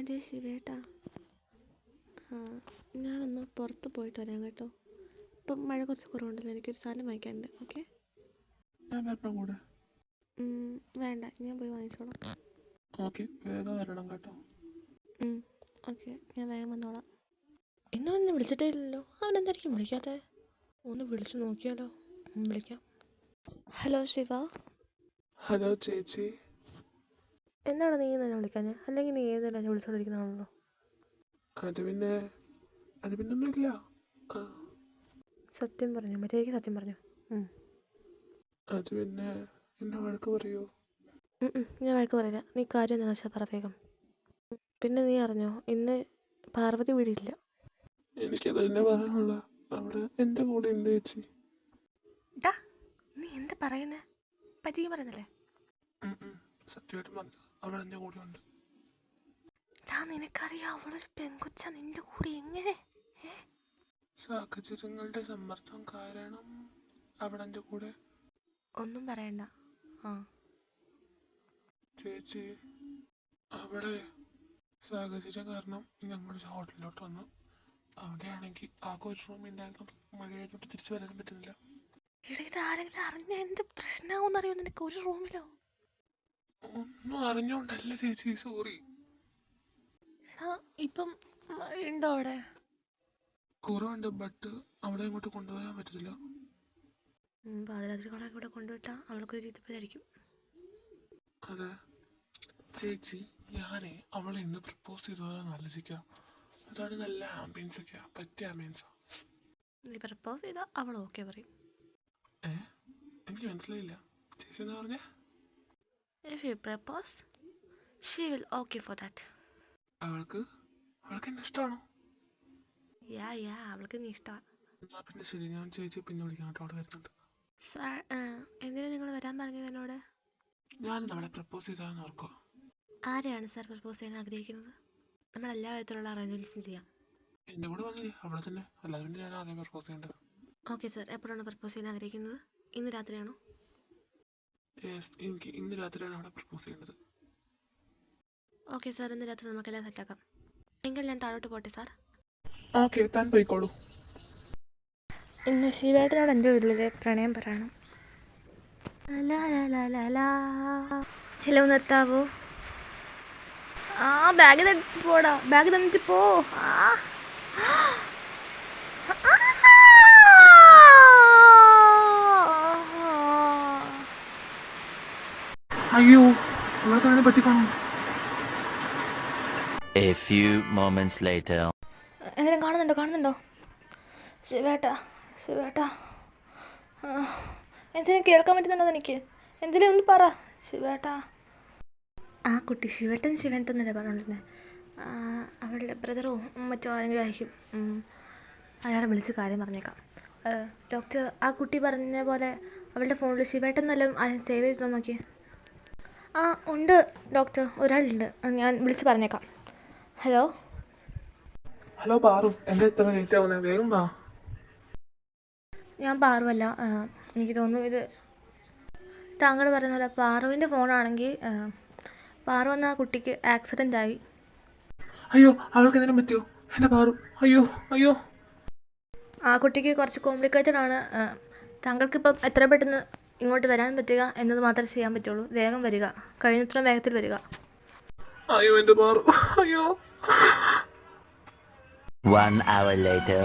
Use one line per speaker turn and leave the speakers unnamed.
അതെ ശിവേട്ടാ, ഞാനൊന്ന് പുറത്ത് പോയിട്ട് വരാം കേട്ടോ. ഇപ്പം മഴ കുറച്ച് കുറവുണ്ടല്ലോ, എനിക്കൊരു സാധനം വാങ്ങിക്കാനുണ്ട്. ഓക്കെ?
ഞാൻ വരണം കൂടെ.
വേണ്ട, ഞാൻ പോയി വാങ്ങിച്ചോളാം.
ഓക്കെ, വേഗം വരണം കേട്ടോ.
ഓക്കെ, ഞാൻ വേഗം വന്നോളാം. ഇന്നവനെ വിളിച്ചിട്ടേ ഇല്ലല്ലോ, അവനെന്തായിരിക്കും വിളിക്കാത്തത്? ഒന്ന് വിളിച്ചു നോക്കിയാലോ. വിളിക്കാം. ഹലോ ശിവ.
ഹലോ ചേച്ചി.
എന്താണ് നീ തന്നെ വിളിക്കാൻ? അല്ലെങ്കിൽ നീ ഏതെല്ലാം എന്നെ വിളിച്ചോണ്ടിരിക്കുന്നതാണല്ലോ.
അത് പിന്നെ ഒന്നുമില്ല.
സത്യം പറഞ്ഞു, മര്യാദയ്ക്ക് സത്യം പറഞ്ഞു.
അത് പിന്നെ എന്നെ വഴക്ക് പറയോ?
ഞാൻ വഴക്ക് പറയില്ല. നീ കാര്യം എന്താണെന്ന് വെച്ചാൽ പറ വേഗം. പിന്നെ നീ അറിഞ്ഞോ, ഇന്ന് പാർവതി വീടില്ല.
എനിക്കത് തന്നെ പറയാനുള്ള. അവിടെ എൻ്റെ കൂടെ ഉണ്ട് ചേച്ചി.
നീ എന്താ പറയുന്നേ? പറ്റിയും പറയുന്നല്ലേ?
സത്യമായിട്ടും പറഞ്ഞു, അവൾ എൻ്റെ കൂടെ ഉണ്ട്.
നിനക്കറിയാം, അവളൊരു പെൺകൊച്ച. നിന്റെ കൂടെ എങ്ങനെ?
സാഹചര്യങ്ങളുടെ സമ്മർദ്ദം കാരണം അവൾ എൻ്റെ കൂടെ.
ഒന്നും പറയണ്ട.
ചേച്ചി, അവിടെ സാഹചര്യം കാരണം ഞങ്ങളൊരു ഹോട്ടലിലോട്ട് വന്നു. അവിടെയാണെങ്കിൽ ആകെ ഒരു റൂം ഉണ്ടായിരുന്നു. മഴയായതുകൊണ്ട് തിരിച്ചു വരാനും പറ്റുന്നില്ല.
ഇതാരെങ്കിലും അറിഞ്ഞ എന്ത് പ്രശ്നമാവെന്നറിയോ നിനക്ക്? ഒരു റൂമിലോ?
ഒന്നും അറിഞ്ഞോണ്ടല്ല ചേച്ചി, സോറി.
ഇപ്പം മഴയുണ്ടോ അവിടെ?
കുറവുണ്ട്, ബട്ട് അവിടെ ഇങ്ങോട്ട് കൊണ്ടുപോകാൻ പറ്റത്തില്ല.
പാതിരാത്രികളെ ഇവിടെ കൊണ്ടുവിട്ടാ അവൾക്കൊരു ചീത്തപ്പേരായിരിക്കും.
അതെ ചേച്ചി, ഞാനേ അവളെ ഇന്ന് പ്രപ്പോസ് ചെയ്തോന്ന് ആലോചിക്കാം. അതാണ് നല്ല ആംബിയൻസ് ഒക്കെ, പറ്റിയ ആംബിയൻസാ.
നീ പ്രപ്പോസ് ചെയ്താ അവൾ ഓക്കെ പറയും.
എനിക്ക് മനസ്സിലായില്ല ചേച്ചി എന്താ പറഞ്ഞേ?
If you propose, she will okay for that.
അവൾക്ക് എന്നെ ഇഷ്ടമാണോ?
അവൾക്ക് നീ ഇഷ്ടമാണ്.
എന്നാ പിന്നെ ശരി, ഞാൻ ചേച്ചി പിന്നെ വിളിക്കാം കേട്ടോ. അവിടെ വരുന്നുണ്ട്.
എന്തിനാ നിങ്ങൾ വരാൻ പറഞ്ഞത് എന്നോട്?
ഞാനിന്ന് അവളെ പ്രപ്പോസ് ചെയ്താന്ന് ഓർക്കുക.
ആരെയാണ് സാർ പ്രപ്പോസ് ചെയ്യാൻ ആഗ്രഹിക്കുന്നത്? നമ്മൾ എല്ലാ വിധത്തിലുള്ള അറേഞ്ച്മെന്റ്സും ചെയ്യാം.
എന്റെ കൂടെ വന്നില്ലേ അവളെ തന്നെ, അല്ലാതെ പിന്നെ ഞാൻ ആരെയും പ്രപ്പോസ് ചെയ്യേണ്ടത്.
ഓക്കെ സാർ, എപ്പോഴാണ് പ്രപ്പോസ് ചെയ്യാൻ ആഗ്രഹിക്കുന്നത്? ഇന്ന് രാത്രിയാണോ?
എനിക്ക് ഇന്ന് രാത്രിയാണ് അവളെ പ്രപ്പോസ് ചെയ്യേണ്ടത്.
ഓക്കെ സാർ, ഇന്ന് രാത്രി നമുക്കെല്ലാം സെറ്റാക്കാം. എങ്കിൽ ഞാൻ താഴോട്ട് പോട്ടെ സാർ.
ഓക്കെ, താൻ പോയിക്കോളൂ.
ഇന്ന് ശിവേട്ടനോട് എൻ്റെ വീട്ടിലെ പ്രണയം പറയണം. ഹലോ, നിർത്താവോ? ബാഗ് തന്നിട്ട് പോടാ, ബാഗ് തന്നിട്ട് പോ.
അയ്യോ, അവൾക്ക് പറ്റിക്കാണോ?
A few moments later.
എന്തെങ്കിലും കാണുന്നുണ്ടോ? ശിവേട്ടാ, എന്തെങ്കിലും കേൾക്കാൻ പറ്റുന്നുണ്ടോ എനിക്ക്? എന്തെങ്കിലും ഒന്ന് പറ ശിവേട്ടാ. ആ കുട്ടി ശിവൻട്ടെന്നല്ലേ പറഞ്ഞോണ്ടിരുന്നത്? അവളുടെ ബ്രദറോ മറ്റോ ആരെങ്കിലും ആയിരിക്കും. അയാളെ വിളിച്ച് കാര്യം പറഞ്ഞേക്കാം. ഡോക്ടർ, ആ കുട്ടി പറഞ്ഞ പോലെ അവളുടെ ഫോണിൽ ശിവേട്ടെന്നെല്ലാം സേവ് ചെയ്തിട്ടോ നോക്കി? ഉണ്ട് ഡോക്ടർ, ഒരാളുണ്ട്. ഞാൻ വിളിച്ച് പറഞ്ഞേക്കാം.
ഹലോ പാറു, എന്താ ഇത്ര ലേറ്റ് ആവുന്നത്? വേഗം വാ.
ഞാൻ പാറുവല്ല. എനിക്ക് തോന്നുന്നു ഇത് താങ്കൾ പറയുന്ന പോലെ പാറുവിൻ്റെ ഫോണാണെങ്കിൽ പാറു എന്ന ആ കുട്ടിക്ക് ആക്സിഡൻ്റ് ആയി.
അയ്യോ, അവൾക്ക് എന്തെങ്കിലും പറ്റിയോ? എൻ്റെ പാറു, അയ്യോ.
ആ കുട്ടിക്ക് കുറച്ച് കോംപ്ലിക്കേറ്റഡ് ആണ്. താങ്കൾക്കിപ്പം എത്ര പെട്ടെന്ന് ഇങ്ങോട്ട് വരാൻ പറ്റുക എന്നത് മാത്രമേ ചെയ്യാൻ പറ്റുള്ളൂ. വേഗം വരിക, കഴിയുന്നത്ര വേഗത്തിൽ വരിക.
അയ്യോ എൻ്റെ പാറു, അയ്യോ.
1 hour later.